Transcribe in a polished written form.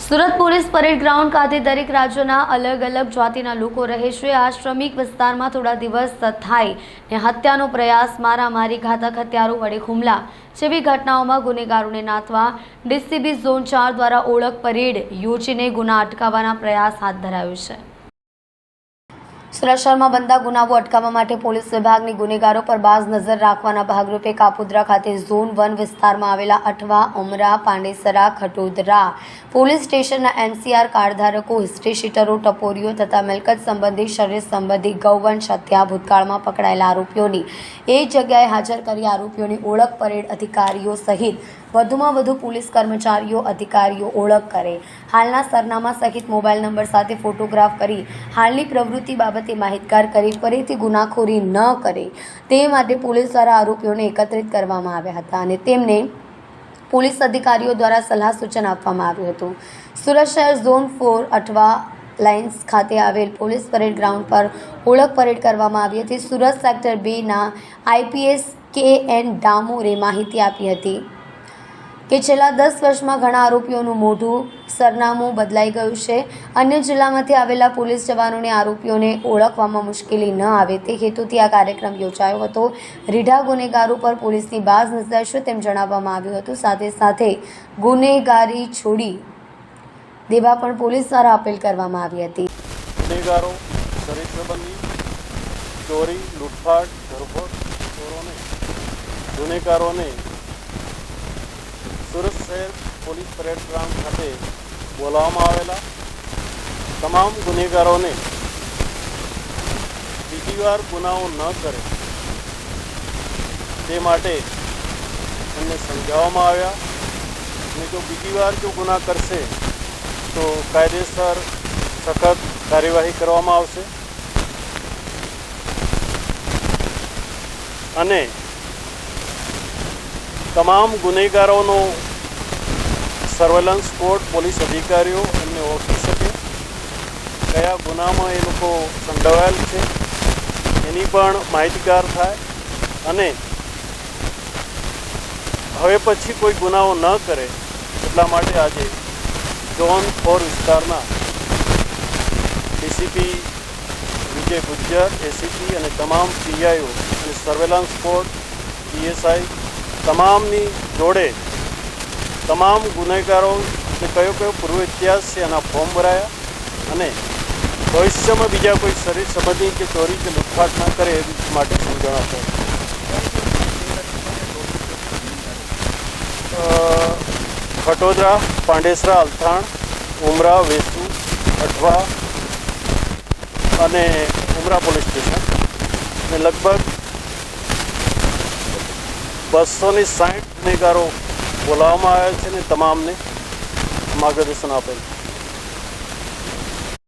Surat police parade ground ખાતે દરેક રાજ્યના અલગ અલગ જાતિના લોકો રહે છે. આ શ્રમિક વિસ્તારમાં થોડા દિવસ થાય ને હત્યાનો પ્રયાસ, મારામારી, ઘાતક હથિયારો વડે હુમલા જેવી ઘટનાઓમાં ગુનેગારોને નાથવા ડીસીબી ઝોન 4 દ્વારા ઓળખ પરેડ યોજીને ગુના અટકાવવાના પ્રયાસ હાથ ધરાયો છે. સુરત શહેરમાં બનતા ગુનાઓ અટકાવવા માટે પોલીસ વિભાગની ગુનેગારો પર બાજ નજર રાખવાના ભાગરૂપે કાપોદ્રા ખાતે ઝોન 1 વિસ્તારમાં આવેલા અઠવા, ઉમરા, પાંડેસરા, ખટોદરા પોલીસ સ્ટેશનના એનસીઆર કાર્ડધારકો, હિસ્ટ્રી શીટરો, ટપોરીઓ તથા મિલકત સંબંધી, શરીર સંબંધી, ગૌવંશ હત્યા ભૂતકાળમાં પકડાયેલા આરોપીઓની એક જગ્યાએ હાજર કરી આરોપીઓની ઓળખ પરેડ અધિકારીઓ સહિત વધુમાં વધુ પોલીસ કર્મચારીઓ, અધિકારીઓ ઓળખ કરે, હાલના સરનામા સહિત મોબાઈલ નંબર સાથે ફોટોગ્રાફ કરી હાલની પ્રવૃત્તિ બાબતે માહિતગાર કરી ફરીથી ગુનાખોરી ન કરે તે માટે પોલીસ દ્વારા આરોપીઓને એકત્રિત કરવામાં આવ્યા હતા અને તેમને પોલીસ અધિકારીઓ દ્વારા સલાહ સૂચન આપવામાં આવ્યું હતું. સુરત શહેર ઝોન 4 અઠવા લાઇન્સ ખાતે આવેલ પોલીસ પરેડ ગ્રાઉન્ડ પર ઓળખ પરેડ કરવામાં આવી હતી. સુરત સેક્ટર 2ના આઈપીએસ KN ડામોરે માહિતી આપી હતી કે છેલ્લા 10 વર્ષમાં ઘણા આરોપીઓનું મોઢું, સરનામું બદલાઈ ગયું છે. અન્ય જિલ્લામાંથી આવેલા પોલીસ જવાનોને આરોપીઓને ઓળખવામાં મુશ્કેલી ન આવે તે હેતુથી આ કાર્યક્રમ યોજાયો હતો. રીઢા ગુનેગારો પર પોલીસની બાજ નજર છે તેમ જણાવવામાં આવ્યું હતું. સાથે સાથે ગુનેગારી છોડી દેવા પણ પોલીસ દ્વારા અપીલ કરવામાં આવી હતી. ગુનેગારો, ચરિત્રબંધી, ચોરી, લૂંટફાટ, ધરપકડ, ગુનેગારોને સુરત શહેર પોલીસ પરેડ ગ્રાઉન્ડ ખાતે બોલાવવામાં આવેલા તમામ ગુનેગારોને બીજી વાર ગુનાઓ ન કરે તે માટે એમને સમજાવવામાં આવ્યા અને જો બીજી વાર જો ગુના કરશે તો કાયદેસર સખત કાર્યવાહી કરવામાં આવશે અને તમામ ગુનેગારોનો સર્વેલન્સ કોડ પોલીસ અધિકારીઓ એમને ઓળખી શકે, કયા ગુનામાં એ લોકો સંડોવાયેલ છે એની પણ માહિતગાર થાય અને હવે પછી કોઈ ગુનાઓ ન કરે એટલા માટે આજે ઝોન 4 વિસ્તારના ડીસીપી વિજય ગુજ્જર, એસીપી અને તમામ પીઆઈઓ અને સર્વેલન્સ કોડ પીએસઆઈ તમામની જોડે તમામ ગુનેગારોને કયો પૂર્વ ઇતિહાસ છે એના ફોર્મ ભરાયા અને ભવિષ્યમાં બીજા કોઈ શરીર સંબંધી કે ચોરી કે લૂંટફાટ ન કરે એ માટે સમજણ આપે. ખટોદરા, પાંડેસરા, અલથાણ, ઉમરા, વેસુ, અઠવા અને ઉમરા પોલીસ સ્ટેશન અને લગભગ 260 ગુનેગારો બોલાવવામાં આવ્યા છે અને તમામને માર્ગદર્શન આપેલ.